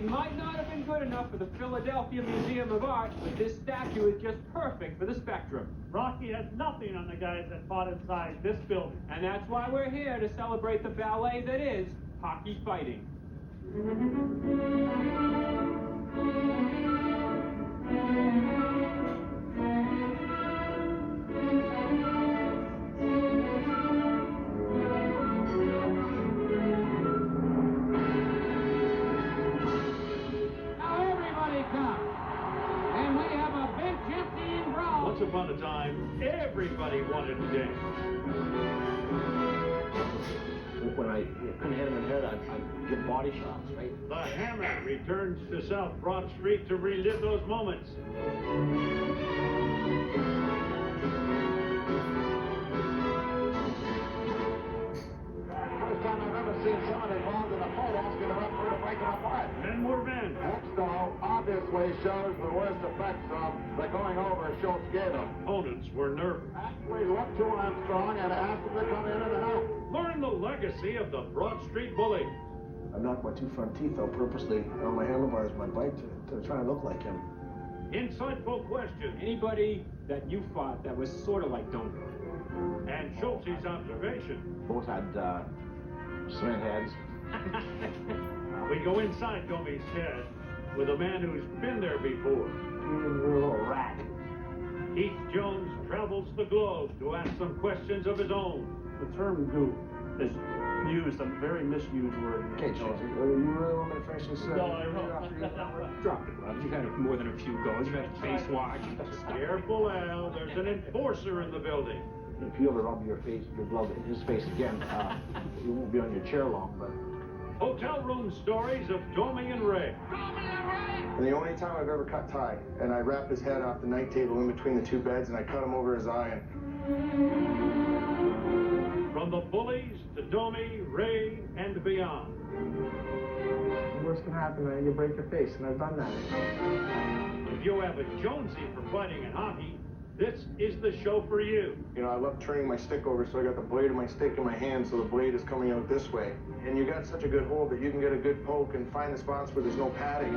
It might not have been good enough for the Philadelphia Museum of Art, but this statue is just perfect for the Spectrum. Rocky has nothing on the guys that fought inside this building. And that's why we're here to celebrate the ballet that is hockey fighting. Once upon a time, everybody wanted to dance. When I couldn't hit him in the head, I'd give body shots, right? The Hammer returns to South Broad Street to relive those moments. First time I've ever seen someone involved in a fight asking the referee to break them apart. Men were men. Next, though, obviously shows the worst effects of the going over Schultz gave him. Opponents were nervous. Actually looked to Armstrong and asked him to come in and out. Learn the legacy of the Broad Street Bully. I knocked my 2 front teeth out purposely on my handlebars of my bike to try and look like him. Insightful question. Anybody that you fought that was sort of like Domi? And Schultz's observation. Both had cement heads. We go inside Domi's head with a man who's been there before. You're a little rat. Keith Jones travels the globe to ask some questions of his own. The term goof is used, a very misused word. Okay, Jones, you really want me to finish this? No, I won't. Drop it, Rob. You've had more than a few goes. You've had a face wash. Careful, Al. There's an enforcer in the building. If you ever rub your glove in his face again, you won't be on your chair long, but... Hotel room stories of Domi and Ray. And the only time I've ever cut Ty, and I wrapped his head off the night table in between the 2 beds, and I cut him over his eye. From the Bullies to Domi, Ray, and beyond. The worst can happen, man. You break your face, and I've done that. If you have a Jonesy for fighting in hockey, this is the show for you. You know, I love turning my stick over, so I got the blade of my stick in my hand, so the blade is coming out this way. And you got such a good hold that you can get a good poke and find the spots where there's no padding.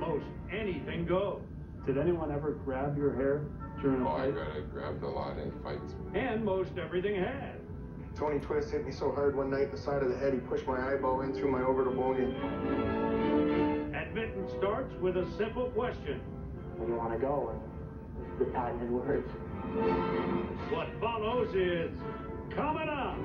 Most anything goes. Did anyone ever grab your hair during a Oh, I fight? got grabbed a lot in fights. And most everything has. Tony Twist hit me so hard one night in the side of the head, he pushed my eyeball in through my orbital bone. Admittance starts with a simple question. Where do you want to go? And the patented words. What follows is coming up.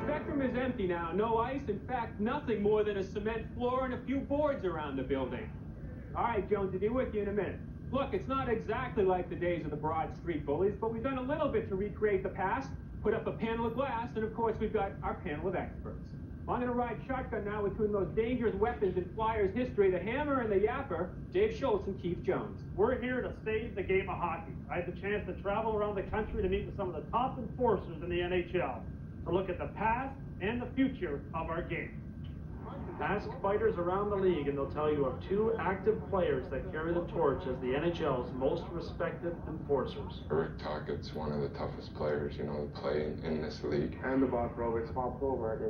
Spectrum is empty now. No ice. In fact, nothing more than a cement floor and a few boards around the building. All right, Jones, I'll be with you in a minute. Look, it's not exactly like the days of the Broad Street Bullies, but we've done a little bit to recreate the past, put up a panel of glass, and of course we've got our panel of experts. Well, I'm going to ride shotgun now with two of the most dangerous weapons in Flyers history, the Hammer and the Yapper, Dave Schultz and Keith Jones. We're here to save the game of hockey. I had the chance to travel around the country to meet with some of the top enforcers in the NHL, to look at the past and the future of our game. Ask fighters around the league and they'll tell you of 2 active players that carry the torch as the NHL's most respected enforcers. Rick Tockett's one of the toughest players, you know, to play in this league. And the Bob Roberts. Bob Probert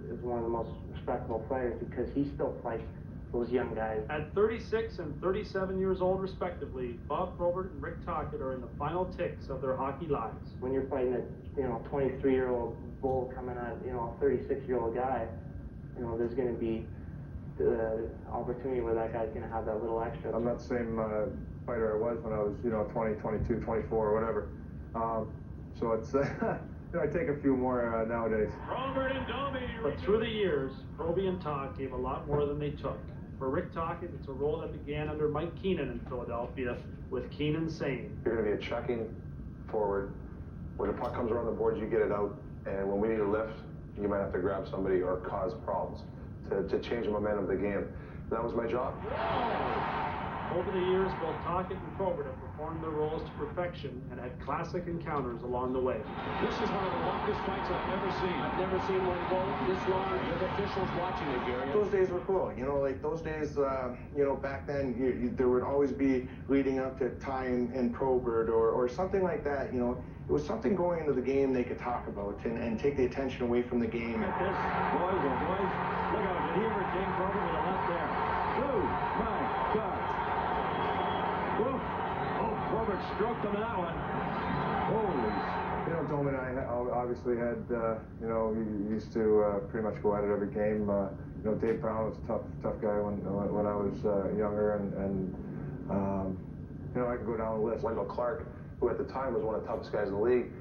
is one of the most respectable players because he still fights those young guys. At 36 and 37 years old, respectively, Bob Probert and Rick Tocchet are in the final ticks of their hockey lives. When you're fighting a 23-year-old bull coming at a 36-year-old guy, there's going to be the opportunity where that guy's going to have that little extra. I'm not the same fighter I was when I was, 20, 22, 24, or whatever. So it's, I take a few more nowadays. Robert and Domi. But through the years, Proby and Tock gave a lot more than they took. For Rick Tocchet, it's a role that began under Mike Keenan in Philadelphia, with Keenan saying, You're going to be a checking forward. When the puck comes around the boards, you get it out. And when we need a lift, you might have to grab somebody or cause problems to change the momentum of the game. That was my job. Over the years, both Tocchet and Probert have performed their roles to perfection and had classic encounters along the way. This is one of the longest fights I've ever seen. I've never seen one go this long with officials watching it, Gary. Those days were cool, you know, like those days, you know, back then, there would always be leading up to Ty and Probert or something like that, you know. It was something going into the game they could talk about and take the attention away from the game. Look at this, boys, oh boys. Look out, did he ever King Probert with a left there? Oh, my God. Whoa. Oh, Probert stroked him in that one. Holy. You know, Domi and I obviously had, you know, we used to pretty much go at it every game. You know, Dave Brown was a tough guy when I was younger, and you know, I could go down the list. Wendell Clark, who at the time was one of the toughest guys in the league,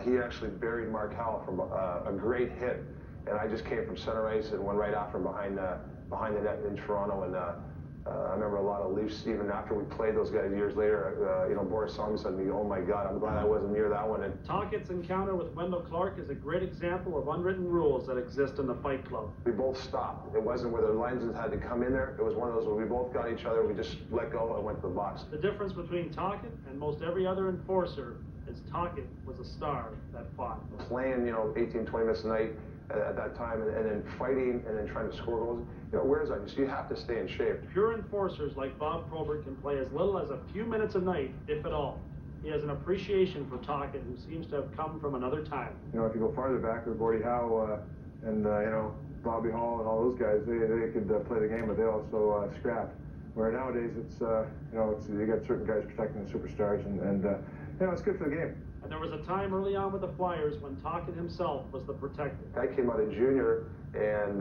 he actually buried Mark Howell from a great hit, and I just came from center ice and went right after him behind the net in Toronto, and I remember a lot of Leafs, even after we played those guys years later, you know, Boris Song said to me, oh my God, I'm glad I wasn't near that one. And Tocchet's encounter with Wendell Clark is a great example of unwritten rules that exist in the Fight Club. we both stopped. It wasn't where the lenses had to come in there. It was one of those where we both got each other, we just let go and went to the box. The difference between Tocchet and most every other enforcer is Tocchet was a star that fought. Playing, you know, 18, 20 minutes a night at that time, and then fighting and then trying to score goals, you know, wears on you, so you have to stay in shape. Pure enforcers like Bob Probert can play as little as a few minutes a night, if at all. He has an appreciation for Tocchet, who seems to have come from another time. You know, if you go farther back with Gordie Howe and, you know, Bobby Hall and all those guys, they could play the game, but they also scrapped. Where nowadays it's, you know, you got certain guys protecting the superstars, and you know, it's good for the game. And there was a time early on with the Flyers when Tocchet himself was the protector. I came out in junior and,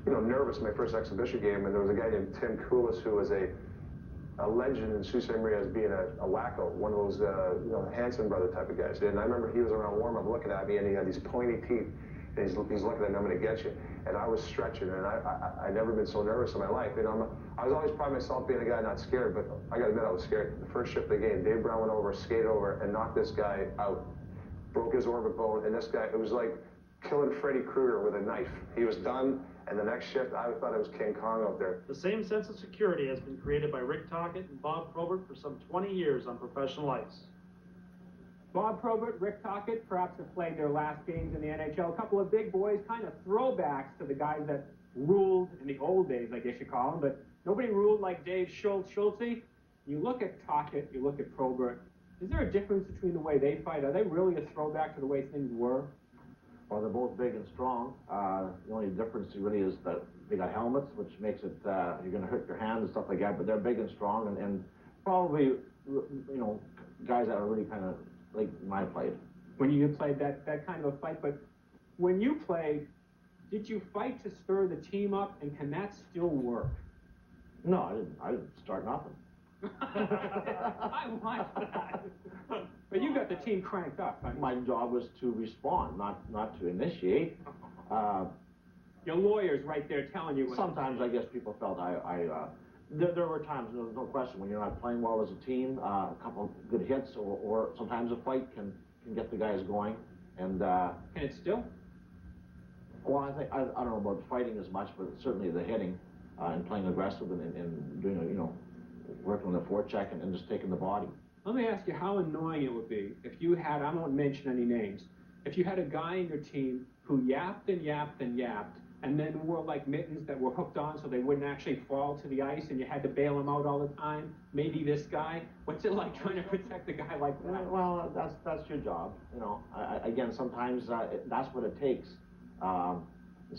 you know, nervous my first exhibition game, and there was a guy named Tim Koulis who was a legend in Sault Ste. Marie as being a wacko, one of those, you know, Hanson brother type of guys. And I remember he was around warm-up looking at me, and he had these pointy teeth, and he's looking at me, I'm going to get you. And I was stretching, and I never been so nervous in my life. You know, I was always proud of myself being a guy not scared, but I got to admit I was scared. The first shift of the game, Dave Brown went over, skated over, and knocked this guy out. Broke his orbit bone, and this guy, it was like killing Freddy Krueger with a knife. He was done, and the next shift, I thought it was King Kong out there. The same sense of security has been created by Rick Tocchet and Bob Probert for some 20 years on professional ice. Bob Probert, Rick Tocchet perhaps have played their last games in the NHL. A couple of big boys, kind of throwbacks to the guys that ruled in the old days, I guess you call them, but nobody ruled like Dave Schultze. You look at Tocchet, you look at Probert. Is there a difference between the way they fight? Are they really a throwback to the way things were? Well, they're both big and strong. The only difference really is that they got helmets, which makes it, you're going to hurt your hand and stuff like that, but they're big and strong, and probably, you know, guys that are really kind of like when I played. When you played that kind of a fight, but when you played, did you fight to stir the team up, and can that still work? No, I didn't start nothing. I want that. But you got the team cranked up. My job was to respond, not to initiate. Your lawyer's right there telling you. Sometimes I guess people felt there were times, there's no question, when you're not playing well as a team, a couple of good hits or sometimes a fight can get the guys going. And can it still? Well, I think I don't know about fighting as much, but certainly the hitting and playing aggressive and doing, you know, working on the forecheck and just taking the body. Let me ask you how annoying it would be if you had, I won't mention any names, if you had a guy in your team who yapped and yapped and yapped, and then wore like mittens that were hooked on so they wouldn't actually fall to the ice, and you had to bail him out all the time. Maybe this guy. What's it like trying to protect a guy like that? Well, that's your job. You know, again, sometimes that's what it takes.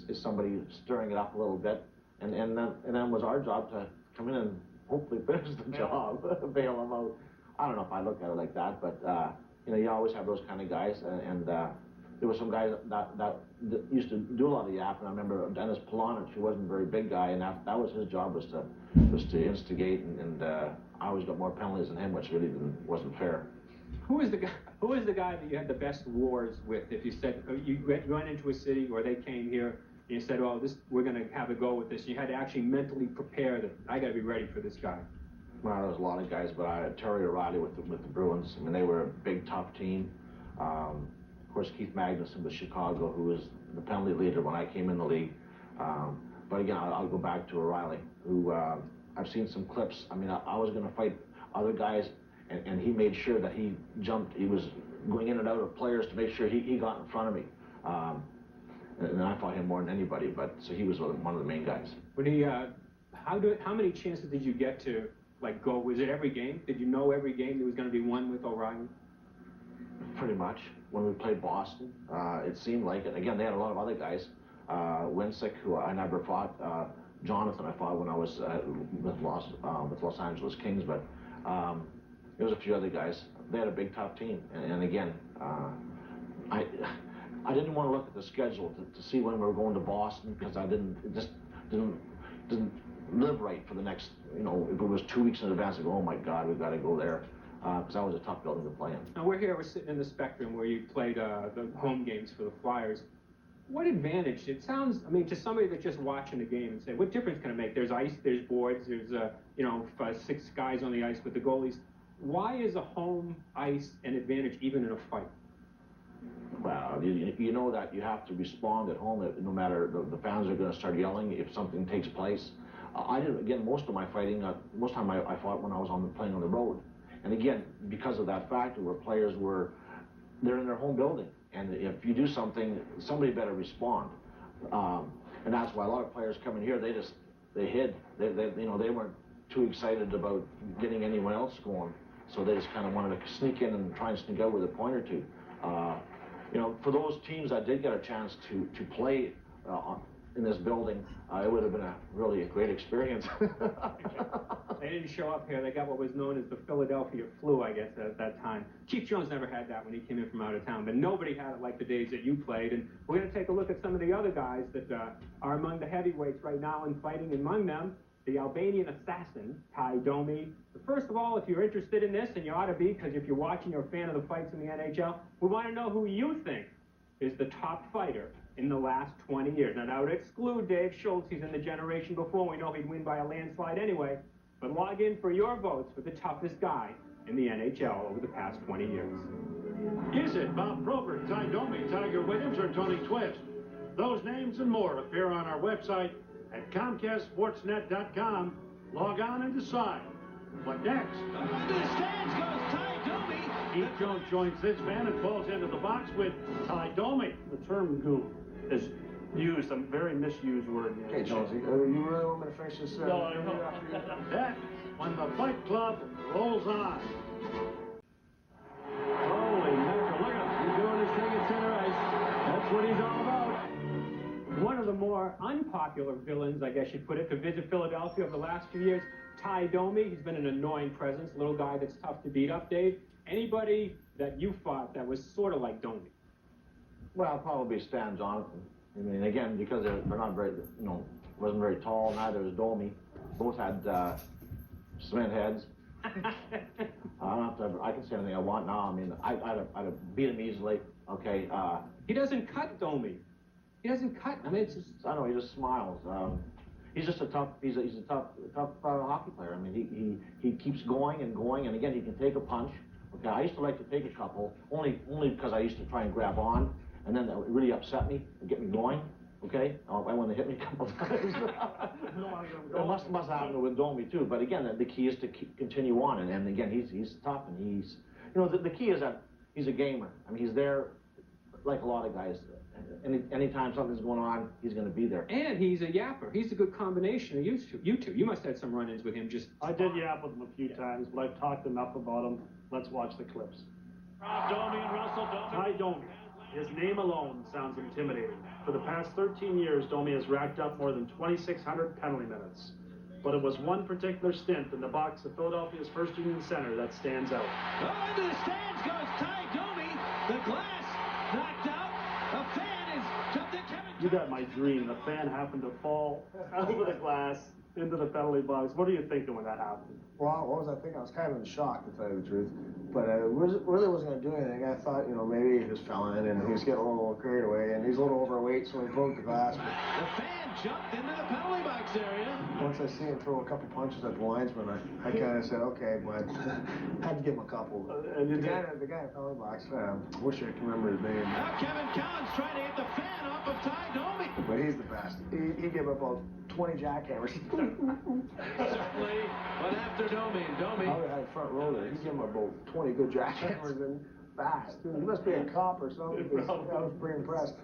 Is somebody stirring it up a little bit, and then it was our job to come in and hopefully finish the job, bail them out. I don't know if I look at it like that, but you know, you always have those kind of guys, and there were some guys that used to do a lot of yapping. I remember Dennis Polonich, who wasn't a very big guy, and that was his job, was to instigate, and I always got more penalties than him, which really wasn't fair. Who is the guy that you had the best wars with? If you said you went into a city or they came here, and you said, "Oh, we're going to have a go with this," you had to actually mentally prepare that I got to be ready for this guy. Well, there was a lot of guys, but Terry O'Reilly with the Bruins. I mean, they were a big, tough team. Of course, Keith Magnuson with Chicago, who was the penalty leader when I came in the league. But again, I'll go back to O'Reilly, who I've seen some clips. I mean, I was going to fight other guys, and he made sure that he jumped. He was going in and out of players to make sure he got in front of me. And I fought him more than anybody, but so he was one of the main guys. When he, how many chances did you get to like go? Was it every game? Did you know every game there was going to be one with O'Reilly? Pretty much. When we played Boston, it seemed like it. Again, they had a lot of other guys. Winsick, who I never fought. Jonathan, I fought when I was with Los Angeles Kings, but there was a few other guys. They had a big, tough team, and again, I didn't want to look at the schedule to see when we were going to Boston, because it just didn't live right for the next, you know, if it was 2 weeks in advance, I go, oh my God, we've got to go there, because that was a tough building to play in. Now we're sitting in the Spectrum where you played the home games for the Flyers. What advantage, it sounds, I mean, to somebody that's just watching the game and say, what difference can it make? There's ice, there's boards, there's, 6 guys on the ice with the goalies. Why is a home ice an advantage even in a fight? Well, you know that you have to respond at home, no matter, the fans are going to start yelling if something takes place. I did, again, most of my fighting, most time I fought when I was playing on the road. And again, because of that factor where players they're in their home building. And if you do something, somebody better respond. And that's why a lot of players coming here, they hid. They weren't too excited about getting anyone else going. So they just kind of wanted to sneak in and try and sneak out with a point or two. For those teams that did get a chance to play in this building, it would have been really a great experience. They didn't show up here. They got what was known as the Philadelphia flu, I guess, at that time. Keith Jones never had that when he came in from out of town, but nobody had it like the days that you played. And we're going to take a look at some of the other guys that are among the heavyweights right now and fighting among them. The Albanian assassin, Ty Domi. But first of all, if you're interested in this, and you ought to be, because if you're watching, you're a fan of the fights in the NHL, we want to know who you think is the top fighter in the last 20 years. Now, that would exclude Dave Schultz. He's in the generation before. We know he'd win by a landslide anyway. But log in for your votes for the toughest guy in the NHL over the past 20 years. Is it Bob Probert, Ty Domi, Tiger Williams, or Tony Twist? Those names and more appear on our website at ComcastSportsNet.com. Log on and decide. What next? Into the stands goes Ty Domi. Keith Jones joins this man and falls into the box with Ty Domi. The term goon is used, a very misused word. Okay, Jonesy, you really want me to finish this? No. That's when the Fight Club rolls on. Holy mackerel, look at him. He's doing his thing at center ice. That's what he's all about. One of the more unpopular villains, I guess you'd put it, to visit Philadelphia over the last few years, Ty Domi. He's been an annoying presence, little guy that's tough to beat up, Dave. Anybody that you fought that was sort of like Domi? Well, probably Stan Jonathan. I mean, again, because they're not very, wasn't very tall, neither was Domi. Both had cement heads. I can say anything I want now. I mean, I'd have beat him easily. Okay. He doesn't cut Domi. He doesn't cut. I mean, it's just... I don't know. He just smiles. He's just a tough. He's a tough hockey player. I mean, he keeps going and going, and again, he can take a punch. Okay. I used to like to take a couple, only because I used to try and grab on, and then that would really upset me and get me going. Okay, I want to hit me a couple times. It must happen with Domi too. But again, the key is to continue on, and again, he's tough, and he's, the key is that he's a gamer. I mean, he's there like a lot of guys. Anytime something's going on, he's going to be there. And he's a yapper. He's a good combination of you two. You must have had some run-ins with him. I did yap with him a few times, but I've talked enough about him. Let's watch the clips. Domi and Russell Domi. Ty Domi. His name alone sounds intimidating. For the past 13 years, Domi has racked up more than 2,600 penalty minutes. But it was one particular stint in the box of Philadelphia's First Union Center that stands out. Oh, into the stands goes Ty Domi. The glass knocked out. A fan is jumped in. You got my dream. The fan happened to fall over the glass into the penalty box. What are you thinking when that happened? Well, what was I thinking? I was kind of in shock, to tell you the truth. But I really wasn't going to do anything. I thought, maybe he just fell in and he was getting a little carried away, and he's a little overweight, so he broke the glass. But the fan jumped into the penalty box area. Once I see him throw a couple punches at the linesman, I kind of said, okay, but I had to give him a couple. The guy in the penalty box, I wish I could remember his name. Now Kevin Collins trying to get the fan off of Ty Domi. But he's the best. He gave up about 20 jackhammers. Certainly, but after Domi, I would have front row there. He gave him about 20 good jackhammers and fast. Dude, he must be a cop or something. I was pretty impressed.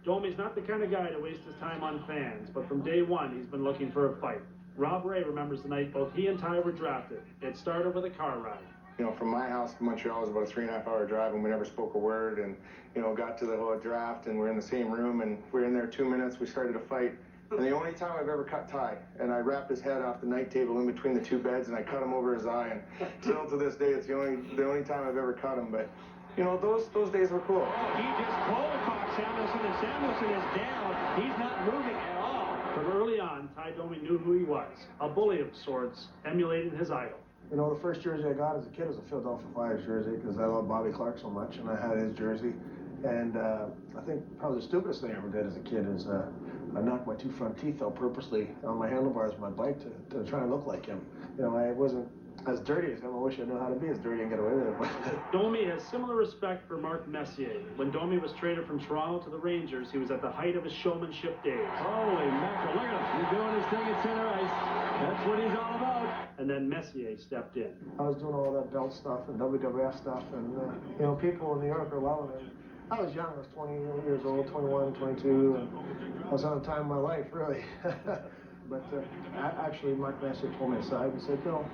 Domi's not the kind of guy to waste his time on fans, but from day one, he's been looking for a fight. Rob Ray remembers the night both he and Ty were drafted. It started with a car ride. You know, from my house to Montreal was about a 3.5-hour drive, and we never spoke a word. And, you know, got to the whole draft, and we're in the same room, and we were in there 2 minutes. We started a fight. And the only time I've ever cut Ty, and I wrapped his head off the night table in between the two beds, and I cut him over his eye. And still to this day, it's the only time I've ever cut him. But, you know, those days were cool. He just cold caught Samuelson, and Samuelson is down. He's not moving at all. But early on, Ty Domi knew who he was, a bully of sorts, emulating his idol. You know, the first jersey I got as a kid was a Philadelphia Flyers jersey because I love Bobby Clark so much, and I had his jersey. And I think probably the stupidest thing I ever did as a kid is I knocked my 2 front teeth out purposely on my handlebars of my bike to try and look like him. You know, I wasn't as dirty as him. I wish I knew how to be as dirty and get away with it. Domi has similar respect for Mark Messier. When Domi was traded from Toronto to the Rangers, he was at the height of his showmanship days. Holy mackerel, look at him. He's doing his thing at center ice. That's what he's all about. And then Messier stepped in. I was doing all that belt stuff and WWF stuff, and, you know, people in New York are loving it. I was young. I was 20 years old, 21, 22, and I was on the time of my life, really. But actually, Mark Messier pulled me aside and said, you know,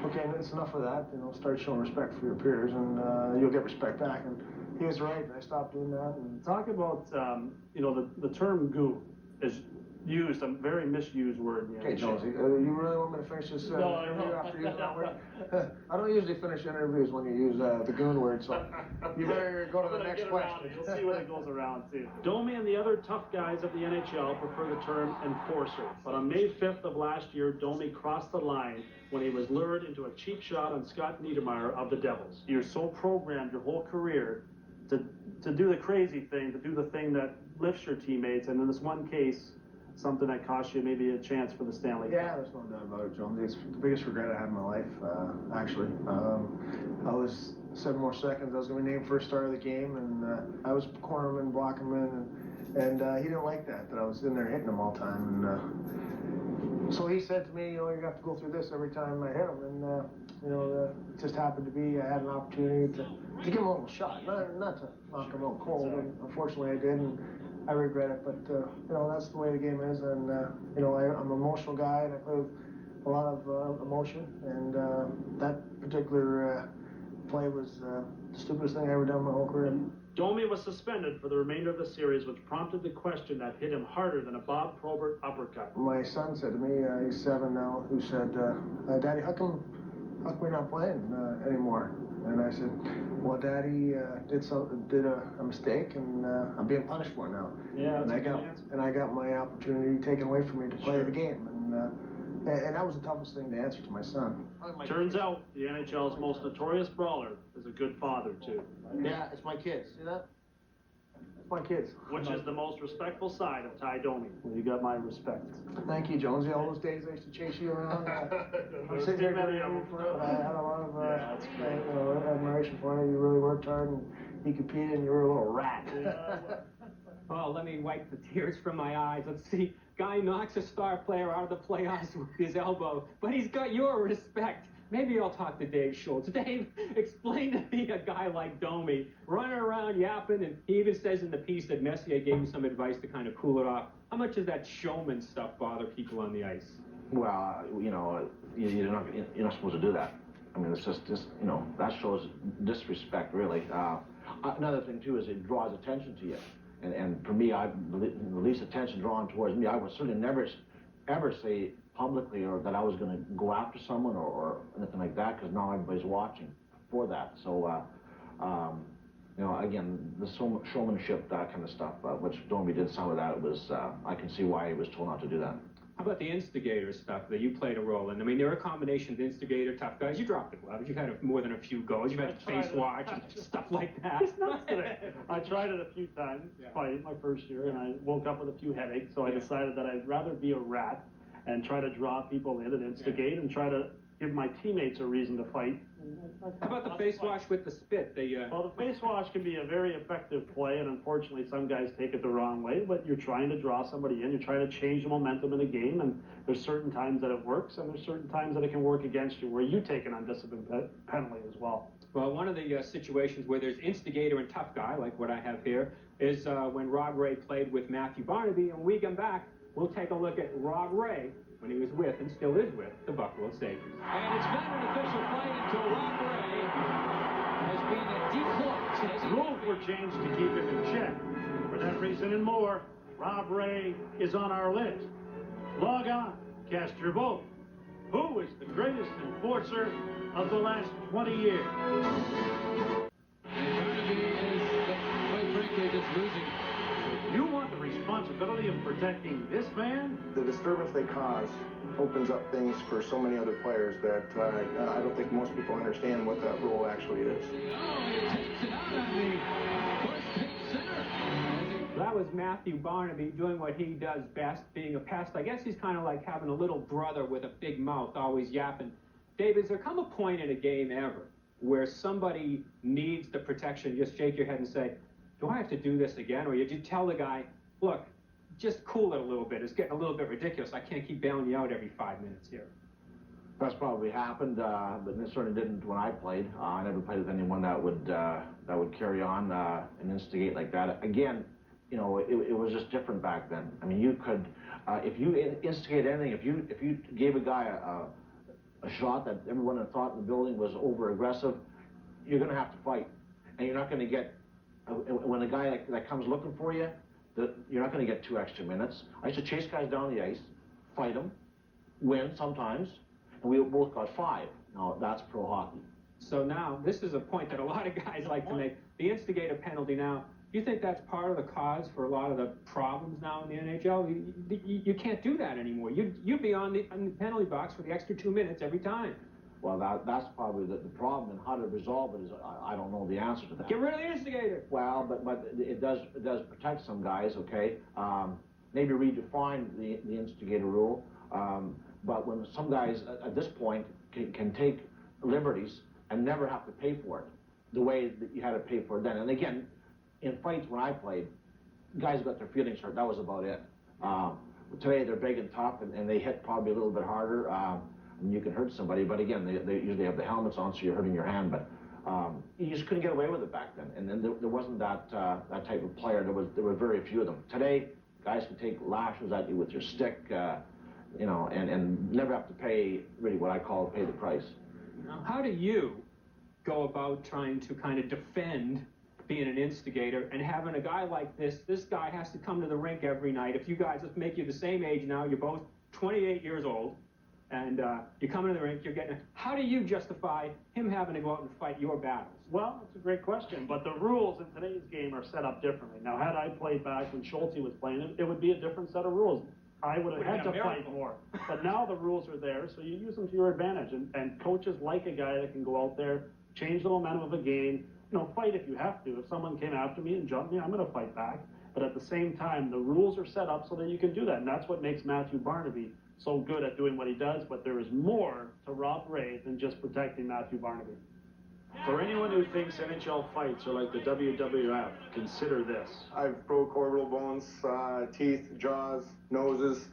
okay, it's enough of that. You know, start showing respect for your peers, and you'll get respect back. And he was right, and I stopped doing that. And talk about, you know, the term goon is used, a very misused word. Okay, Jonesy, you really want me to finish this interview after using that word? I don't usually finish interviews when you use the goon word, so you better go to the next question. You'll see when it goes around, too. Domi and the other tough guys of the NHL prefer the term enforcer, but on May 5th of last year, Domi crossed the line when he was lured into a cheap shot on Scott Niedermayer of the Devils. You're so programmed your whole career to do the crazy thing, to do the thing that lifts your teammates, and in this one case, something that cost you maybe a chance for the Stanley Cup. Yeah, there's no doubt about it, Jones. It's the biggest regret I had in my life, actually. I was 7 more seconds. I was going to be named first star of the game, and I was cornering him and blocking him, and he didn't like that I was in there hitting him all the time. And so he said to me, you know, you have to go through this every time I hit him, and you know, it just happened to be I had an opportunity to give him a little shot, not to knock him out cold. And unfortunately, I did. And I regret it, but you know, that's the way the game is, and you know, I'm an emotional guy, and I play with a lot of emotion, and that particular play was the stupidest thing I ever done in my whole career. Domi was suspended for the remainder of the series, which prompted the question that hit him harder than a Bob Probert uppercut. My son said to me, he's 7 now, who said, Daddy, how come we're not playing anymore? And I said, well, Daddy did a mistake, and I'm being punished for it now. Yeah, and I got my opportunity taken away from me to play the game, and that was the toughest thing to answer to my son. Turns out the NHL's most notorious brawler is a good father too. Yeah, it's my kids. See that? It's my kids. Which is the most respectful side of Ty Domi. Well, you got my respect. Thank you, Jonesy. All those days I used to chase you around. I'm sitting here for it, but I had a lot of admiration for you. You really worked hard, and you competed, and you were a little rat. Oh, let me wipe the tears from my eyes. Let's see. Guy knocks a star player out of the playoffs with his elbow, but he's got your respect. Maybe I'll talk to Dave Schultz. Dave, explain to me a guy like Domi running around yapping, and he even says in the piece that Messier gave him some advice to kind of cool it off. How much does that showman stuff bother people on the ice? Well, you know, you're not supposed to do that. I mean, it's just you know, that shows disrespect, really. Another thing, too, is it draws attention to you. And for me, the least attention drawn towards me, I would certainly never ever say publicly or that I was going to go after someone or anything like that, because now everybody's watching for that. So, you know, again, the showmanship, that kind of stuff, which Domi did some of that, it was, I can see why he was told not to do that. How about the instigator stuff that you played a role in? I mean, there are a combination of instigator, tough guys. You dropped the gloves. You've had more than a few goals. You've had face watch and stuff like that. It's not today. I tried it a few times, fighting my first year, and I woke up with a few headaches, so I decided that I'd rather be a rat and try to draw people in and instigate and try to give my teammates a reason to fight. How about the face wash with the spit? Well, the face wash can be a very effective play, and unfortunately some guys take it the wrong way, but you're trying to draw somebody in, you're trying to change the momentum in the game, and there's certain times that it works, and there's certain times that it can work against you, where you take an undisciplined penalty as well. Well, one of the situations where there's instigator and tough guy, like what I have here, is when Rob Ray played with Matthew Barnaby, and when we come back, we'll take a look at Rob Ray when he was with, and still is with, the Buffalo Sabres. And it's not an official fight until Rob Ray has been decloaked. Rules were changed to keep him in check. For that reason and more, Rob Ray is on our list. Log on, cast your vote. Who is the greatest enforcer of the last 20 years? And Barnaby is, quite frankly, just losing. You want the responsibility of protecting this man? The disturbance they cause opens up things for so many other players that I don't think most people understand what that role actually is. Oh, he takes it out on the first base center. That was Matthew Barnaby doing what he does best, being a pest. I guess he's kind of like having a little brother with a big mouth, always yapping. Dave, has there come a point in a game ever where somebody needs the protection, just shake your head and say, do I have to do this again? Or you just tell the guy, look, just cool it a little bit. It's getting a little bit ridiculous. I can't keep bailing you out every 5 minutes here. That's probably happened, but it certainly didn't when I played. I never played with anyone that would carry on and instigate like that. Again, you know, it was just different back then. I mean, you could, if you instigate anything, if you gave a guy a shot that everyone had thought in the building was over aggressive, you're going to have to fight, and you're not going to get. When a guy that comes looking for you, you're not going to get 2 extra minutes. I used to chase guys down the ice, fight them, win sometimes, and we both got 5. Now, that's pro hockey. So now, this is a point that a lot of guys like to make. The instigator penalty now, do you think that's part of the cause for a lot of the problems now in the NHL? You can't do that anymore. You'd be on the penalty box for the extra 2 minutes every time. Well, that's probably the problem, and how to resolve it is I don't know the answer to that. Get rid of the instigator. Well, but it does protect some guys, okay? Maybe redefine the instigator rule, but when some guys at this point can take liberties and never have to pay for it, the way that you had to pay for it then. And again, in fights when I played, guys got their feelings hurt. That was about it. Today they're big and tough, and they hit probably a little bit harder. And you can hurt somebody, but again, they usually have the helmets on, so you're hurting your hand. But you just couldn't get away with it back then, and then there wasn't that type of player. There were very few of them. Today, guys can take lashes at you with your stick, you know, and never have to pay really what I call pay the price. Now, how do you go about trying to kind of defend being an instigator and having a guy like this? This guy has to come to the rink every night. If you guys, let's make you the same age now. You're both 28 years old. And you come into the rink, you're getting. How do you justify him having to go out and fight your battles? Well, that's a great question, but the rules in today's game are set up differently. Now, had I played back when Schulte was playing, it would be a different set of rules. I would have had to fight more. But now the rules are there, so you use them to your advantage. And coaches like a guy that can go out there, change the momentum of a game, you know, fight if you have to. If someone came after me and jumped me, I'm going to fight back. But at the same time, the rules are set up so that you can do that. And that's what makes Matthew Barnaby so good at doing what he does, but there is more to Rob Ray than just protecting Matthew Barnaby. For anyone who thinks NHL fights are like the WWF, consider this. I've broke orbital bones, teeth, jaws, noses,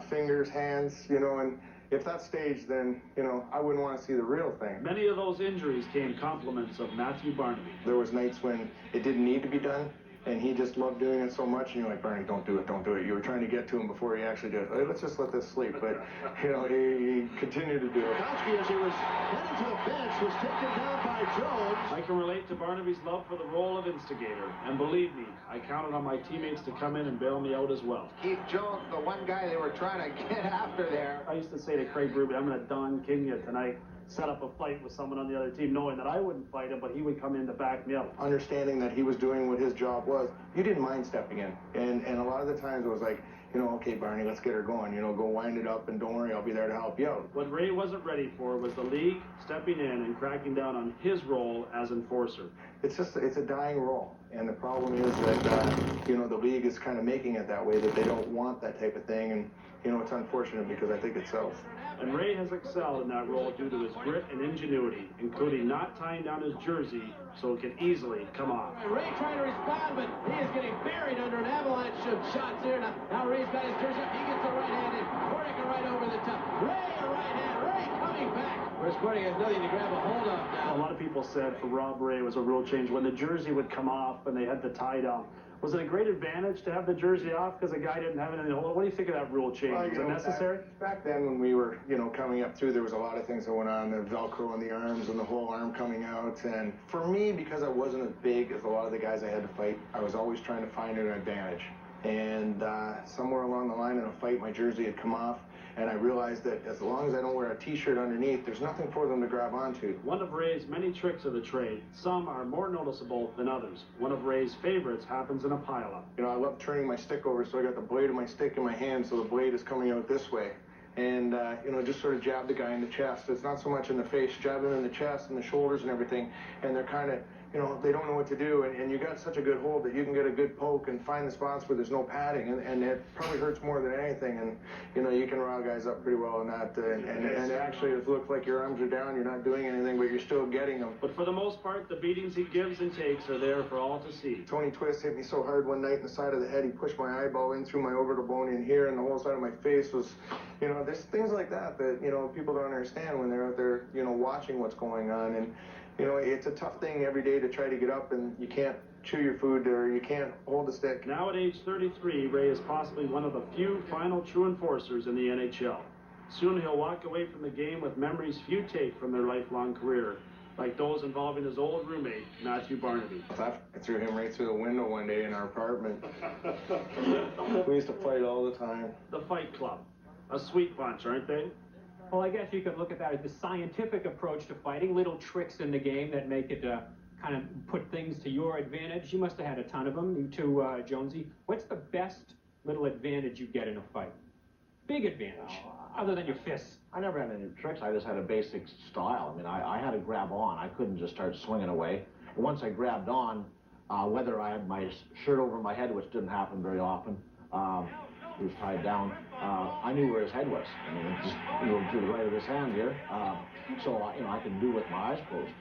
fingers, hands, you know, and if that's staged, then, you know, I wouldn't want to see the real thing. Many of those injuries came compliments of Matthew Barnaby. There was nights when it didn't need to be done, and he just loved doing it so much, and you're like, Bernie, don't do it, don't do it. You were trying to get to him before he actually did it. Hey, let's just let this sleep. But, you know, he continued to do it. Koski, as he was headed to the bench, was taken down by Jones. I can relate to Barnaby's love for the role of instigator. And believe me, I counted on my teammates to come in and bail me out as well. Keith Jones, the one guy they were trying to get after there. I used to say to Craig Ruby, I'm going to Don King you tonight. Set up a fight with someone on the other team, knowing that I wouldn't fight him, but he would come in to back me up. Understanding that he was doing what his job was, you didn't mind stepping in. And a lot of the times it was like, you know, okay, Barney, let's get her going. You know, go wind it up, and don't worry, I'll be there to help you out. What Ray wasn't ready for was the league stepping in and cracking down on his role as enforcer. It's a dying role. And the problem is that, you know, the league is kind of making it that way, that they don't want that type of thing. And, you know, it's unfortunate because I think it sells. And Ray has excelled in that role due to his grit and ingenuity, including not tying down his jersey so it can easily come off. Ray trying to respond, but he is getting buried under an avalanche of shots here. Now Ray's got his jersey up. He gets a right hand in. Corrigan right over the top. Ray, a right hand. Ray coming back. Whereas Corrigan has nothing to grab a hold of now. A lot of people said for Rob Ray it was a real change when the jersey would come off and they had the tie down. Was it a great advantage to have the jersey off because the guy didn't have it in the hole? What do you think of that rule change? Well, Was it necessary? Back then when we were, you know, coming up through, there was a lot of things that went on, the Velcro on the arms and the whole arm coming out. And for me, because I wasn't as big as a lot of the guys I had to fight, I was always trying to find an advantage. And somewhere along the line in a fight, my jersey had come off. And I realized that as long as I don't wear a t-shirt underneath, there's nothing for them to grab onto. One of Ray's many tricks of the trade. Some are more noticeable than others. One of Ray's favorites happens in a pileup. You know, I love turning my stick over, so I got the blade of my stick in my hand, so the blade is coming out this way. And, you know, just sort of jab the guy in the chest. It's not so much in the face, jab him in the chest and the shoulders and everything. And they're kind of, you know, they don't know what to do. And you got such a good hold that you can get a good poke and find the spots where there's no padding. And it probably hurts more than anything. And, you know, you can rile guys up pretty well in that. And actually, it looks like your arms are down, you're not doing anything, but you're still getting them. But for the most part, the beatings he gives and takes are there for all to see. Tony Twist hit me so hard one night in the side of the head, he pushed my eyeball in through my orbital bone in here, and the whole side of my face was, you know, there's things like that, you know, people don't understand when they're out there, you know, watching what's going on. And, you know, it's a tough thing every day to try to get up, and you can't chew your food or you can't hold a stick. Now at age 33, Ray is possibly one of the few final true enforcers in the NHL. Soon he'll walk away from the game with memories few take from their lifelong career, like those involving his old roommate, Matthew Barnaby. I threw him right through the window one day in our apartment. We used to fight all the time. The Fight Club. A sweet bunch, aren't they? Well, I guess you could look at that as the scientific approach to fighting, little tricks in the game that make it kind of put things to your advantage. You must have had a ton of them, you too, Jonesy. What's the best little advantage you get in a fight? Big advantage, other than your fists. I never had any tricks. I just had a basic style. I mean, I had to grab on. I couldn't just start swinging away. And once I grabbed on, whether I had my shirt over my head, which didn't happen very often, he was tied down, I knew where his head was. I mean, just, you know, to the right of his hand here. So, you know, I could do with my eyes closed.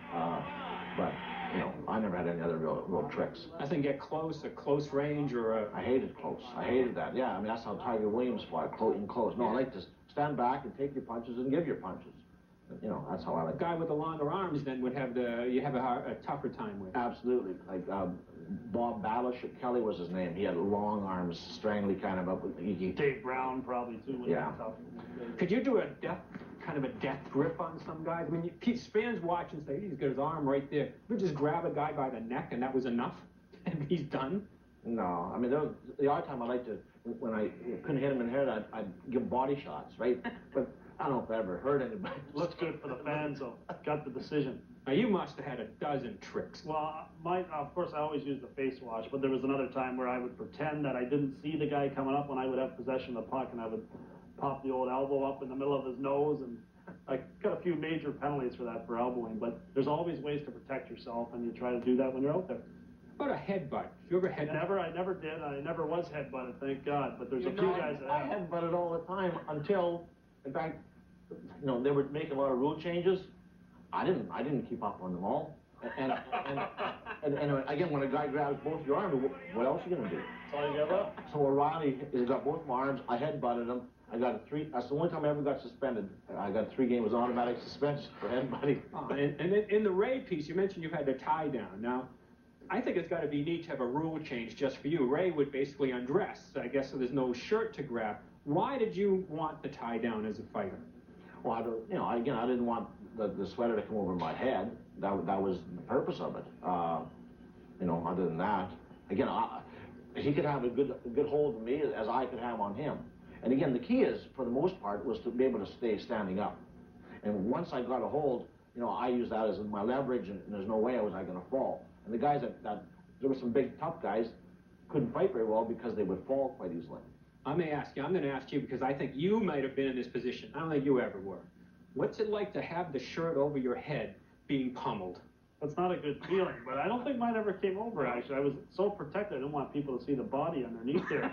But, you know, I never had any other real tricks. Nothing get close, a close range, or a... I hated close. I hated that. Yeah, I mean, that's how Tiger Williams fought, close. No, I like to stand back and take your punches and give your punches. You know, that's how I like. A guy with the longer arms then would have a tougher time with. Absolutely. Like Bob Battleship Kelly was his name. He had long arms, strangly kind of up. Dave Brown probably too. Yeah. Could you do kind of a death grip on some guys? I mean, fans watch and say, he's got his arm right there. You just grab a guy by the neck and that was enough, and he's done. No, I mean, the odd time I like to, when I couldn't hit him in the head, I'd give body shots, right? But I don't know if I ever hurt anybody. Looks good for the fans, though. Got the decision. Now, you must have had a dozen tricks. Well, of course, I always use the face wash, but there was another time where I would pretend that I didn't see the guy coming up when I would have possession of the puck, and I would pop the old elbow up in the middle of his nose, and I got a few major penalties for that, for elbowing, but there's always ways to protect yourself, and you try to do that when you're out there. What about a headbutt? You ever headbutt? I never did. I never was headbutted, thank God, but there's a few guys that have. I headbutted all the time until, in fact, you know, they were making a lot of rule changes. I didn't keep up on them all. And again, when a guy grabs both your arms, what else are you going to do? That's all you got left. So O'Reilly has got both my arms. I headbutted him. I got that's the only time I ever got suspended. I got 3 games automatic suspension for headbutting. And in the Ray piece, you mentioned you had the tie down. Now, I think it's got to be neat to have a rule change just for you. Ray would basically undress, I guess, so there's no shirt to grab. Why did you want the tie down as a fighter? Well, I didn't want the sweater to come over my head. That was the purpose of it. You know, other than that, again, he could have a good hold of me as I could have on him. And again, the key is, for the most part, was to be able to stay standing up. And once I got a hold, you know, I used that as my leverage, and there's no way I was going to fall. And the guys there were some big, tough guys, couldn't fight very well because they would fall quite easily. I'm going to ask you because I think you might have been in this position. I don't think you ever were. What's it like to have the shirt over your head being pummeled? That's not a good feeling, but I don't think mine ever came over, actually. I was so protected, I didn't want people to see the body underneath there.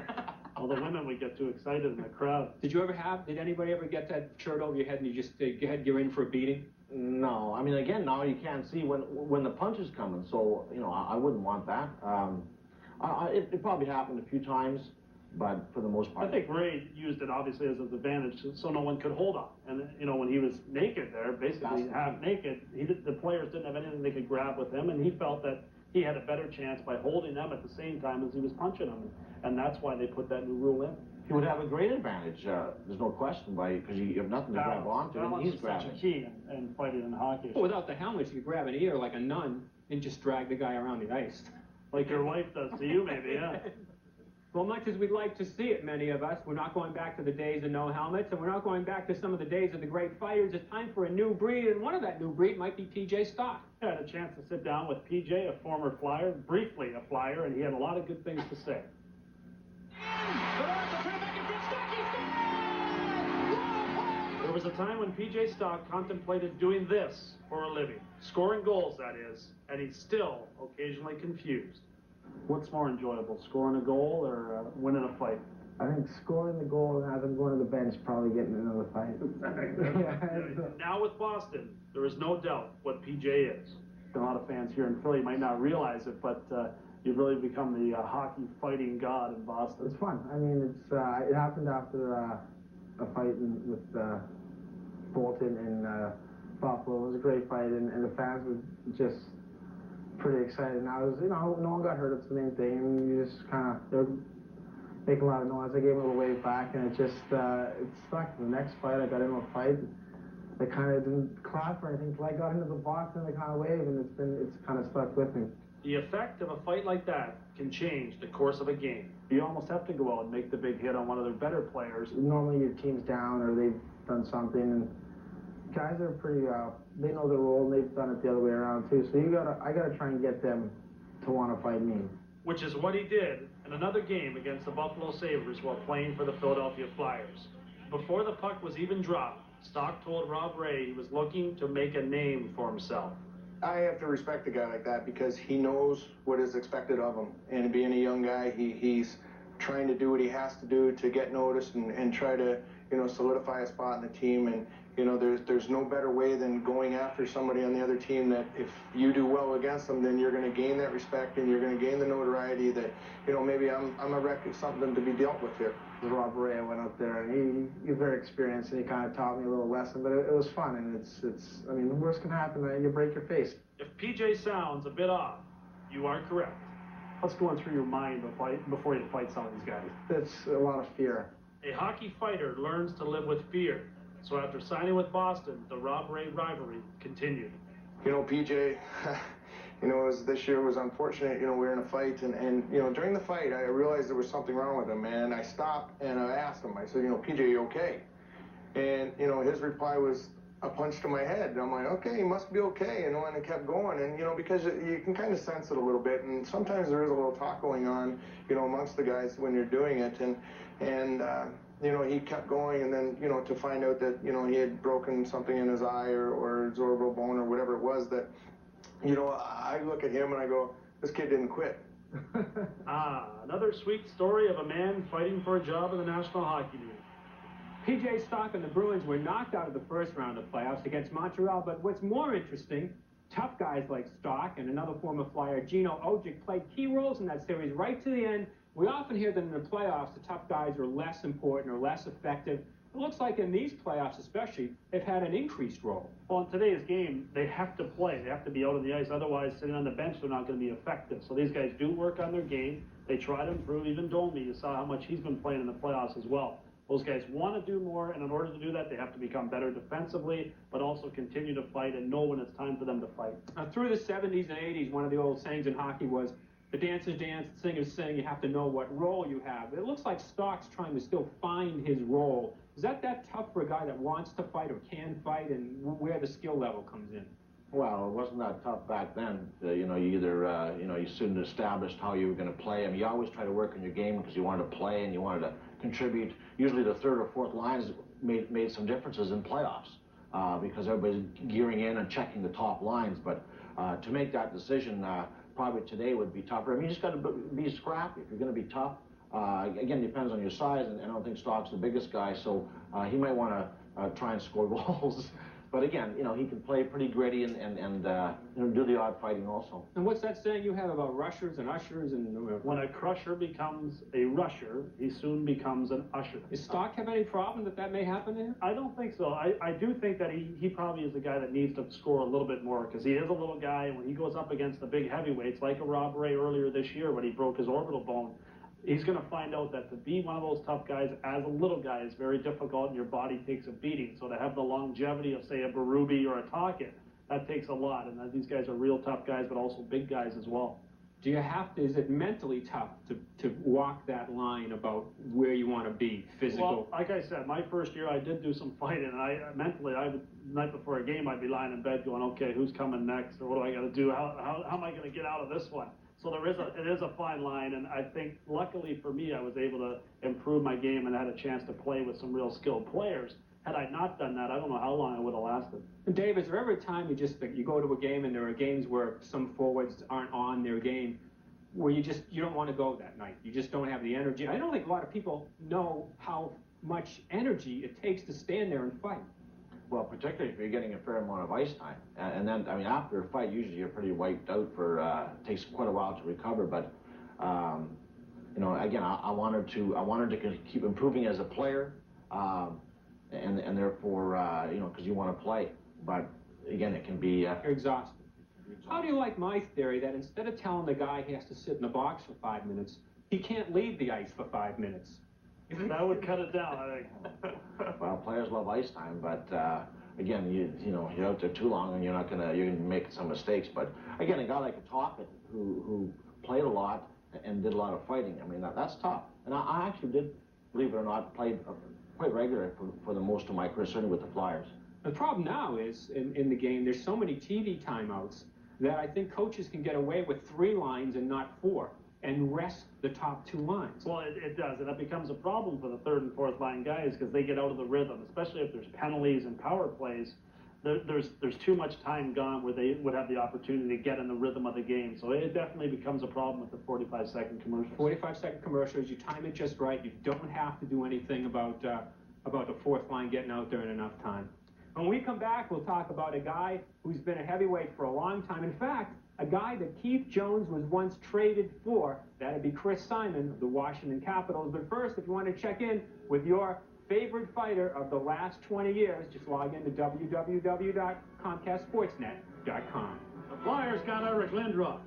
Well, the women would get too excited in the crowd. Did anybody ever get that shirt over your head and you just you're in for a beating? No, I mean, again, now you can't see when the punch is coming, so, you know, I wouldn't want that. It probably happened a few times, but for the most part. I think Ray used it obviously as an advantage so no one could hold on. And, you know, when he was naked there, basically half naked, the players didn't have anything they could grab with him, and he felt that he had a better chance by holding them at the same time as he was punching them. And that's why they put that new rule in. He would have a great advantage, there's no question, because you have nothing to grab onto, and he's grabbing. Balance is such a key in fighting in hockey. Well, without the helmet, you could grab an ear like a nun and just drag the guy around the ice. Like your wife does to you, maybe, yeah. Well, much as we'd like to see it, many of us, we're not going back to the days of no helmets, and we're not going back to some of the days of the great fighters. It's time for a new breed, and one of that new breed might be P.J. Stock. I had a chance to sit down with P.J., a former Flyer, briefly a Flyer, and he had a lot of good things to say. There was a time when P.J. Stock contemplated doing this for a living, scoring goals, that is, and he's still occasionally confused. What's more enjoyable, scoring a goal or winning a fight? I think scoring the goal and having going to the bench, probably getting another fight. Now with Boston, there is no doubt what PJ is. A lot of fans here in Philly might not realize it, but you've really become the hockey fighting god in Boston. It's fun. I mean, it happened after a fight with Bolton in Buffalo. It was a great fight, and the fans were just pretty excited. And I was, you know, no one got hurt. It's the main thing. And you just kind of, they're making a lot of noise. I gave him a little wave back, and it just it stuck. The next fight, I got into a fight. They kind of didn't clap or anything until I got into the box, and they kind of waved, and it's kind of stuck with me. The effect of a fight like that can change the course of a game. You almost have to go out and make the big hit on one of their better players. Normally your team's down or they've done something, and guys are pretty, they know their role, and they've done it the other way around too. So I gotta try and get them to want to fight me. Which is what he did in another game against the Buffalo Sabres while playing for the Philadelphia Flyers. Before the puck was even dropped, Stock told Rob Ray he was looking to make a name for himself. I have to respect a guy like that because he knows what is expected of him. And being a young guy, he's trying to do what he has to do to get noticed and try to, you know, solidify a spot in the team. And, you know, there's no better way than going after somebody on the other team that if you do well against them, then you're going to gain that respect and you're going to gain the notoriety that, you know, maybe I'm a wreck of something to be dealt with here. Rob Ray, I went up there, and he's very experienced, and he kind of taught me a little lesson, but it was fun, and I mean, the worst can happen, you break your face. If PJ sounds a bit off, you are correct. What's going through your mind before you fight some of these guys? It's a lot of fear. A hockey fighter learns to live with fear. So after signing with Boston, the Rob Ray rivalry continued. You know, PJ, you know, this year was unfortunate. You know, we were in a fight, and you know, during the fight, I realized there was something wrong with him, and I stopped and I asked him. I said, you know, PJ, you okay? And you know, his reply was a punch to my head. And I'm like, okay, he must be okay. You know, and I kept going, and you know, because you can kind of sense it a little bit, and sometimes there is a little talk going on, you know, amongst the guys when you're doing it, and you know, he kept going, and then, you know, to find out that, you know, he had broken something in his eye or orbital bone or whatever it was, that, you know, I look at him and I go, this kid didn't quit. Another sweet story of a man fighting for a job in the National Hockey League. P.J. Stock and the Bruins were knocked out of the first round of playoffs against Montreal, but what's more interesting, tough guys like Stock and another former Flyer, Gino Ojic, played key roles in that series right to the end. We often hear that in the playoffs, the tough guys are less important or less effective. It looks like in these playoffs especially, they've had an increased role. Well, in today's game, they have to play. They have to be out on the ice. Otherwise, sitting on the bench, they're not going to be effective. So these guys do work on their game. They try to improve. Even Domi, you saw how much he's been playing in the playoffs as well. Those guys want to do more, and in order to do that, they have to become better defensively, but also continue to fight and know when it's time for them to fight. Through the 70s and 80s, one of the old sayings in hockey was, the dancers dance, the singers sing, you have to know what role you have. It looks like Stock's trying to still find his role. Is that tough for a guy that wants to fight or can fight, and where the skill level comes in? Well, it wasn't that tough back then. You know, you either, you know, you soon established how you were going to play. I mean, you always try to work on your game because you wanted to play and you wanted to contribute. Usually the third or fourth lines made some differences in playoffs because everybody's gearing in and checking the top lines. But to make that decision, probably today would be tougher. I mean, you just got to be scrappy. If you're going to be tough, Again, depends on your size, and I don't think Stock's the biggest guy, so he might want to try and score goals. But again, you know, he can play pretty gritty and you know, do the odd fighting also. And what's that saying you have about rushers and ushers and... When a crusher becomes a rusher, he soon becomes an usher. Does Stock have any problem that may happen to him? I don't think so. I do think that he probably is a guy that needs to score a little bit more, because he is a little guy, and when he goes up against the big heavyweights, like a Rob Ray earlier this year when he broke his orbital bone, he's going to find out that to be one of those tough guys as a little guy is very difficult, and your body takes a beating. So to have the longevity of, say, a Berube or a Tocchet, that takes a lot. And these guys are real tough guys, but also big guys as well. Do you have to, is it mentally tough to walk that line about where you want to be, physical? Well, like I said, my first year I did do some fighting, and mentally, the night before a game, I'd be lying in bed going, okay, who's coming next, or what do I got to do? How am I going to get out of this one? So it is a fine line, and I think luckily for me, I was able to improve my game and had a chance to play with some real skilled players. Had I not done that, I don't know how long I would have lasted. And Dave, is there ever a time you go to a game and there are games where some forwards aren't on their game, where you don't want to go that night? You just don't have the energy. I don't think a lot of people know how much energy it takes to stand there and fight. Well, particularly if you're getting a fair amount of ice time. And then, I mean, after a fight, usually you're pretty wiped out for, takes quite a while to recover. But, you know, again, I wanted to keep improving as a player, and therefore, you know, because you want to play. But, again, it can be... You're exhausted. How do you like my theory that instead of telling the guy he has to sit in the box for 5 minutes, he can't leave the ice for 5 minutes? That would cut it down, I think. Well, players love ice time, but again, you know, you're out there too long, and you're gonna make some mistakes. But again, a guy like a Tocchet who played a lot and did a lot of fighting, I mean, that's tough. And I actually did, believe it or not, played quite regularly for the most of my career, certainly with the Flyers. The problem now is in the game, there's so many TV timeouts that I think coaches can get away with 3 lines and not 4. And rest the top 2 lines. Well, it does, and that becomes a problem for the 3rd and 4th line guys, because they get out of the rhythm, especially if there's penalties and power plays. There's too much time gone where they would have the opportunity to get in the rhythm of the game. So it definitely becomes a problem with the 45-second commercials. 45-second commercials, you time it just right. You don't have to do anything about the 4th line getting out there in enough time. When we come back, we'll talk about a guy who's been a heavyweight for a long time. In fact, a guy that Keith Jones was once traded for. That'd be Chris Simon of the Washington Capitals. But first, if you want to check in with your favorite fighter of the last 20 years, just log into www.comcastsportsnet.com. The Flyers got Eric Lindros.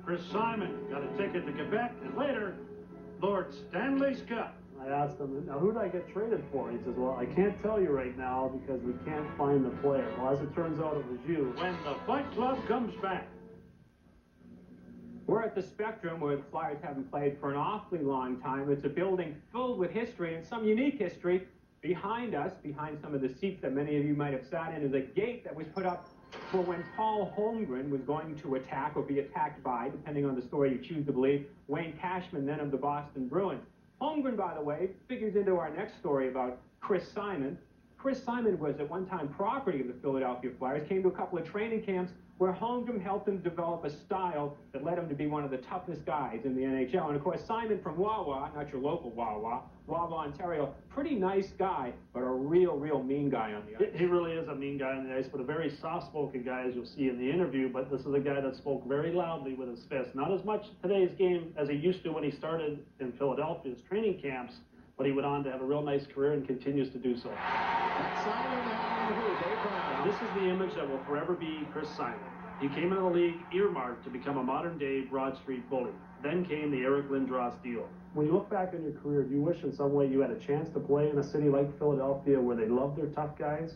Chris Simon got a ticket to Quebec, and later, Lord Stanley's Cup. I asked him, now who did I get traded for? He says, well, I can't tell you right now because we can't find the player. Well, as it turns out, it was you. When the Fight Club comes back. We're at the Spectrum, where the Flyers haven't played for an awfully long time. It's a building filled with history, and some unique history. Behind us, behind some of the seats that many of you might have sat in, is a gate that was put up for when Paul Holmgren was going to attack or be attacked by, depending on the story you choose to believe, Wayne Cashman, then of the Boston Bruins. Holmgren, by the way, figures into our next story about Chris Simon. Chris Simon was at one time property of the Philadelphia Flyers, came to a couple of training camps where Holmgren helped him develop a style that led him to be one of the toughest guys in the NHL. And of course, Simon from Wawa, not your local Wawa, Ontario, pretty nice guy, but a real mean guy on the ice. He really is a mean guy on the ice, but a very soft-spoken guy, as you'll see in the interview. But this is a guy that spoke very loudly with his fist. Not as much today's game as he used to when he started in Philadelphia's training camps, but he went on to have a real nice career and continues to do so. This is the image that will forever be Chris Simon. He came into the league earmarked to become a modern-day Broad Street bully. Then came the Eric Lindros deal. When you look back on your career, do you wish in some way you had a chance to play in a city like Philadelphia where they love their tough guys?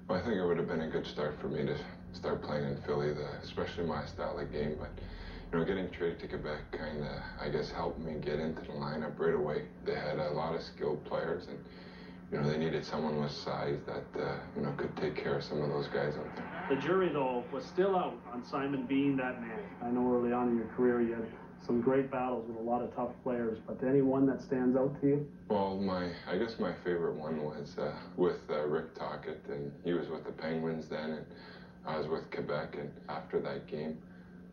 Well, I think it would have been a good start for me to start playing in Philly, especially my style of game. But, you know, getting traded to Quebec kind of, I guess, helped me get into the lineup right away. They had a lot of skilled players, and you know, they needed someone with size that, you know, could take care of some of those guys out there. The jury, though, was still out on Simon being that man. I know early on in your career you had some great battles with a lot of tough players, but any one that stands out to you? Well, I guess my favorite one was with Rick Tocchet, and he was with the Penguins then, and I was with Quebec, and after that game,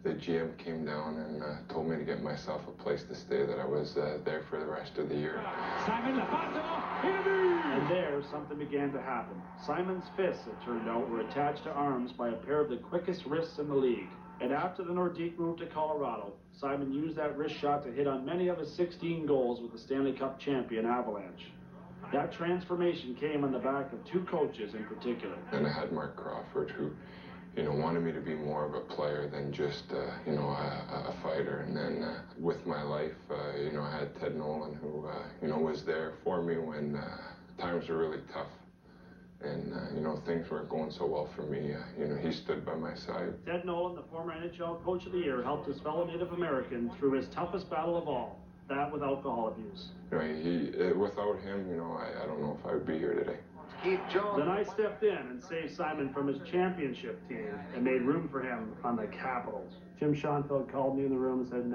the GM came down and told me to get myself a place to stay, that I was there for the rest of the year. And there, something began to happen. Simon's fists, it turned out, were attached to arms by a pair of the quickest wrists in the league. And after the Nordique moved to Colorado, Simon used that wrist shot to hit on many of his 16 goals with the Stanley Cup champion Avalanche. That transformation came on the back of two coaches in particular. And I had Mark Crawford, who, wanted me to be more of a player than just, a fighter. And then with my life, I had Ted Nolan, who, was there for me when times were really tough. And, things weren't going so well for me. He stood by my side. Ted Nolan, the former NHL Coach of the Year, helped his fellow Native American through his toughest battle of all, that with alcohol abuse. Without him, I don't know if I would be here today. Then I stepped in and saved Simon from his championship team and made room for him on the Capitals. Jim Schoenfeld called me in the room and said,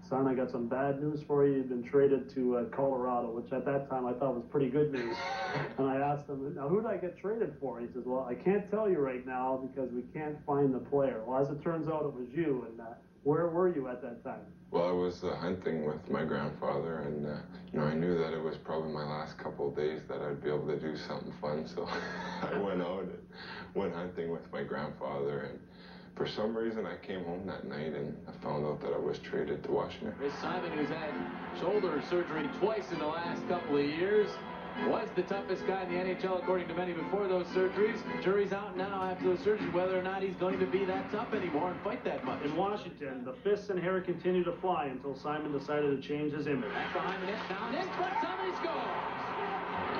son, I got some bad news for you. You've been traded to Colorado, which at that time I thought was pretty good news. And I asked him, now who did I get traded for? He says, well, I can't tell you right now because we can't find the player. Well, as it turns out, it was you. And where were you at that time? Well, I was hunting with my grandfather, and I knew that it was probably my last couple of days that I'd be able to do something fun, so I went out and went hunting with my grandfather, and for some reason I came home that night and I found out that I was traded to Washington. Chris Simon, who's had shoulder surgery twice in the last couple of years, was the toughest guy in the NHL according to many before those surgeries. Jury's out now after those surgeries whether or not he's going to be that tough anymore and fight that much. In Washington, the fists and hair continued to fly until Simon decided to change his image. Back behind the net, down in front, Simon scores!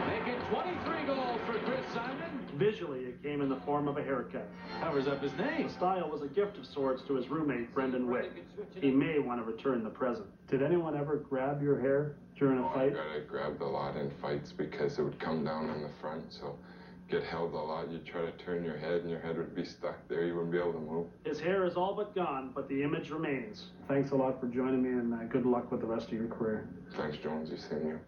Making 23 goals for Chris Simon. Visually, it came in the form of a haircut. Covers up his name. The style was a gift of sorts to his roommate, Brendan Wick. He may want to return the present. Did anyone ever grab your hair during a fight? I got grabbed a lot in fights because it would come down in the front, so get held a lot. You'd try to turn your head and your head would be stuck there. You wouldn't be able to move. His hair is all but gone, but the image remains. Thanks a lot for joining me, and good luck with the rest of your career. Thanks, Jonesy. Same you.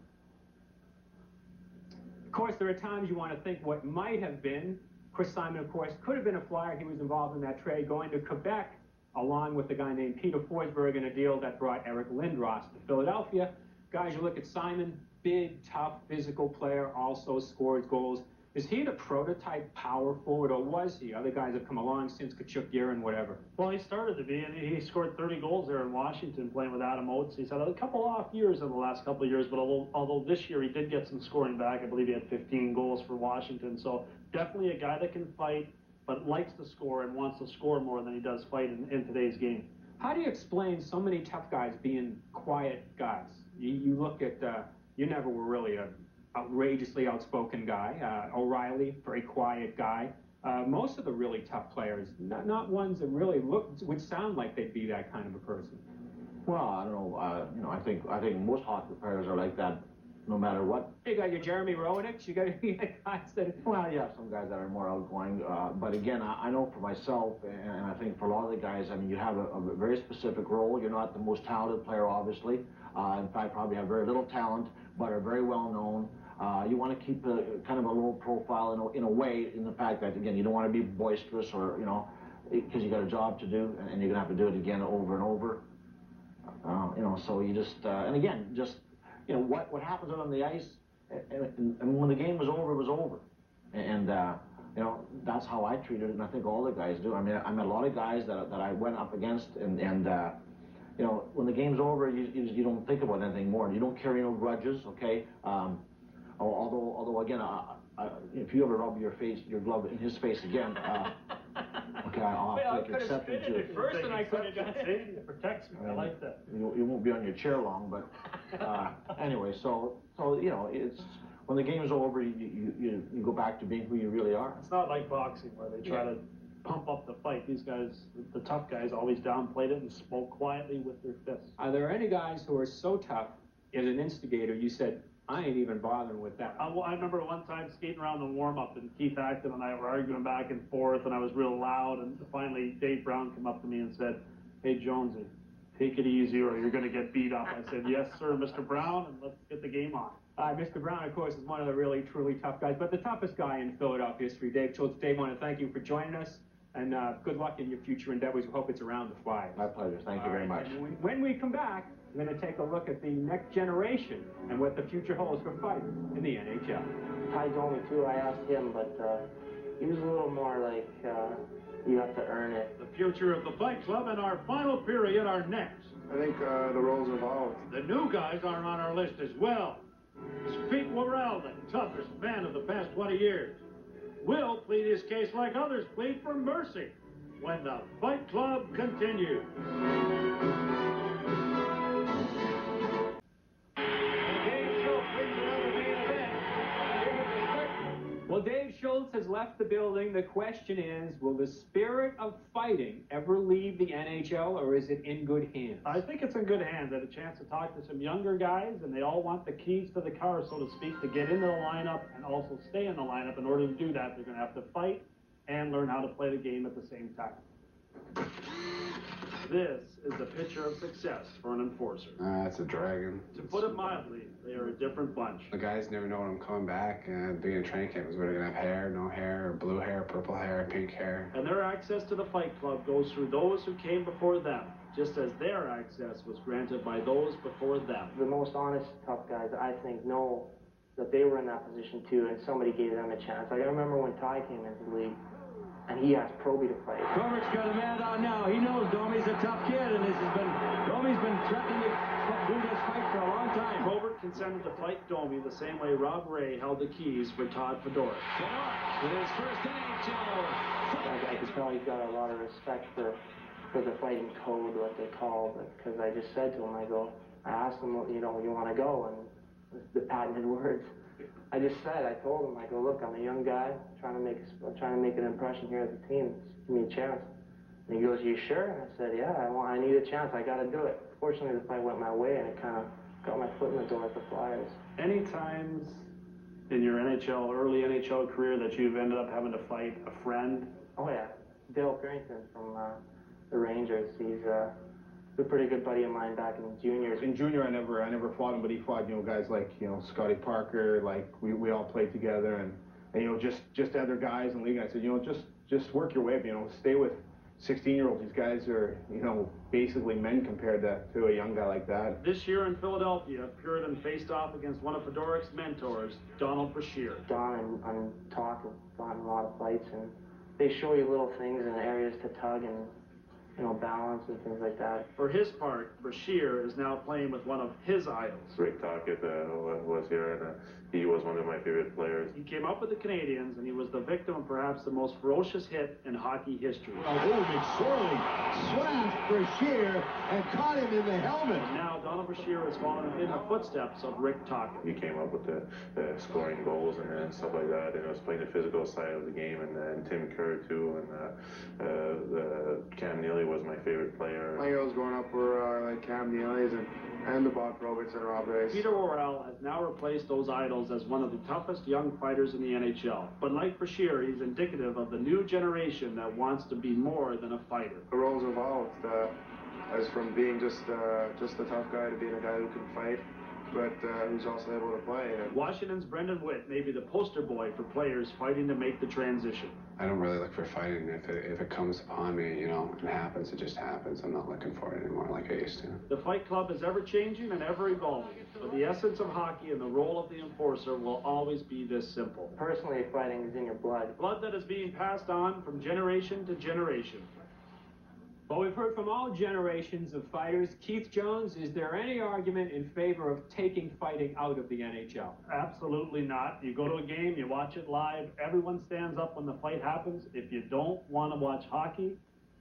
Of course, there are times you want to think what might have been. Chris Simon, of course, could have been a Flyer. He was involved in that trade, going to Quebec, along with a guy named Peter Forsberg in a deal that brought Eric Lindros to Philadelphia. Guys, you look at Simon, big, tough, physical player, also scores goals. Is he the prototype power forward, or was he? Other guys have come along since Kachuk, Guerin, whatever. Well, he started to be, and he scored 30 goals there in Washington playing with Adam Oates. He's had a couple off years in the last couple of years, but although this year he did get some scoring back, I believe he had 15 goals for Washington. So definitely a guy that can fight, but likes to score and wants to score more than he does fight in today's game. How do you explain so many tough guys being quiet guys? You look at, you never were really a outrageously outspoken guy. O'Reilly, very quiet guy. Most of the really tough players, not ones that really would sound like they'd be that kind of a person. Well, I don't know. I think most hockey players are like that, no matter what. You got your Jeremy Roenick. You got guys that. Well, you have some guys that are more outgoing, but again, I know for myself, and I think for a lot of the guys, I mean, you have a very specific role. You're not the most talented player, obviously. In fact, probably have very little talent, but are very well known. You want to keep kind of a low profile in a way, in the fact that, again, you don't want to be boisterous or, because you got a job to do and you're going to have to do it again over and over. So you just, and again, just, what happens on the ice, and when the game was over, it was over. And, that's how I treated it, and I think all the guys do. I mean, I met a lot of guys that I went up against, and when the game's over, you don't think about anything more. You don't carry no grudges, okay? Although again, if you ever rub your glove in his face again, okay, I'll have to take exception to it. First, and I could have done it. It protects me. I like that. You won't be on your chair long, but anyway, so it's when the game is over, you go back to being who you really are. It's not like boxing where they try to pump up the fight. These guys, the tough guys, always downplayed it and spoke quietly with their fists. Are there any guys who are so tough, as an instigator, you said, I ain't even bothering with that? I remember one time skating around the warm-up, and Keith Acton and I were arguing back and forth, and I was real loud, and finally Dave Brown came up to me and said, hey, Jonesy, take it easy or you're going to get beat up. I said, yes, sir, Mr. Brown, and let's get the game on. Mr. Brown, of course, is one of the really, truly tough guys, but the toughest guy in Philadelphia history, Dave Schultz. Dave, I want to thank you for joining us. And good luck in your future endeavors. We hope it's around the fires. My pleasure. Thank you very much. And when we come back, we're going to take a look at the next generation and what the future holds for fighters in the NHL. Ty Domi, too, I asked him, but he was a little more like, you have to earn it. The future of the Fight Club and our final period are next. I think the roles evolved. The new guys are on our list as well. Pete Worrell, the toughest man of the past 20 years. Will plead his case like others plead for mercy when the Fight Club continues. Well, Dave Schultz has left the building. The question is, will the spirit of fighting ever leave the NHL, or is it in good hands? I think it's in good hands. I had a chance to talk to some younger guys, and they all want the keys to the car, so to speak, to get into the lineup and also stay in the lineup. In order to do that, they're going to have to fight and learn how to play the game at the same time. This is the picture of success for an enforcer. It's a dragon. To put it mildly, they are a different bunch. The guys never know when I'm coming back. At the beginning of training camp is whether they're going to have hair, no hair, blue hair, purple hair, pink hair. And their access to the Fight Club goes through those who came before them, just as their access was granted by those before them. The most honest, tough guys, I think, know that they were in that position too, and somebody gave them a chance. Like, I remember when Ty came into the league, and he asked Proby to fight. Corbert's got a man down now. He knows Domi's a tough kid, and Domi's been threatening to do this fight for a long time. Probert consented to fight Domi the same way Rob Ray held the keys for Todd Fedoruk. Fedoruk with his first NHL. I could tell he's got a lot of respect for the fighting code, what they call it, because I just said to him, I asked him, you want to go, and the patented words. I told him, look, I'm a young guy, trying to make an impression here at the team. Just give me a chance. And he goes, you sure? And I said, yeah, I need a chance. I got to do it. Fortunately, the fight went my way, and it kind of got my foot in the door at the Flyers. Any times in your early NHL career that you've ended up having to fight a friend? Oh, yeah. Dale Carrington from the Rangers. He's a pretty good buddy of mine back in juniors. In junior, I never fought him, but he fought, guys like, Scotty Parker, like, we all played together, and just other guys in the league. And I said, just work your way up, stay with 16-year-olds. These guys are, basically men compared to a young guy like that. This year in Philadelphia, Puritan faced off against one of Fedoruk's mentors, Donald Brashear. Don and Talk have gotten a lot of fights, and they show you little things and areas to tug and, balance and things like that. For his part, Brashear is now playing with one of his idols. Rick Tocchet was here, and he was one of my favorite players. He came up with the Canadiens, and he was the victim of perhaps the most ferocious hit in hockey history. McSorley slashed Brashear and caught him in the helmet. And now Donald Brashear has fallen in the footsteps of Rick Tocchet. He came up with the scoring goals and stuff like that, and I was playing the physical side of the game, and Tim Kerr too, and Cam Neely was my favorite player. My heroes growing up were like Cam Neely's and the Bob Proberts and Rob Race. Peter Worrell has now replaced those idols as one of the toughest young fighters in the NHL. But like Brashear, he's indicative of the new generation that wants to be more than a fighter. The roles evolved as from being just a tough guy to being a guy who can fight, but who's also able to play. Washington's Brendan Witt may be the poster boy for players fighting to make the transition. I don't really look for fighting. If it comes upon me, it happens, it just happens. I'm not looking for it anymore like I used to. The Fight Club is ever changing and ever evolving, but the essence of hockey and the role of the enforcer will always be this simple. Personally, fighting is in your blood. Blood that is being passed on from generation to generation. Well, we've heard from all generations of fighters. Keith Jones, is there any argument in favor of taking fighting out of the NHL? Absolutely not. You go to a game, you watch it live, everyone stands up when the fight happens. If you don't want to watch hockey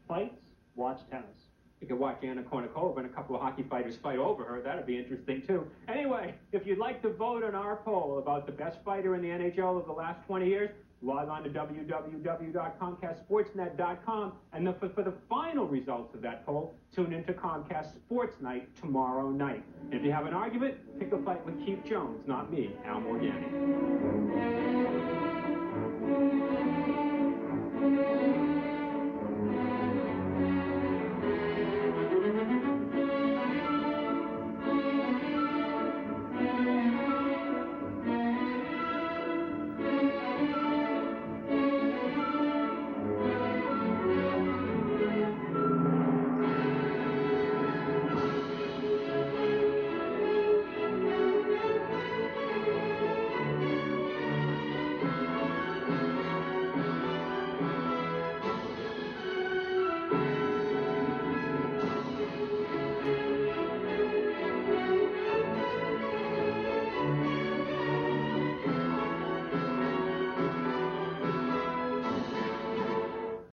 fights, watch tennis. You could watch Anna Kournikova and a couple of hockey fighters fight over her. That'd be interesting, too. Anyway, if you'd like to vote on our poll about the best fighter in the NHL of the last 20 years, log on to www.ComcastSportsNet.com, and for the final results of that poll, tune into Comcast Sports Night tomorrow night. And if you have an argument, pick a fight with Keith Jones, not me, Al Morganti.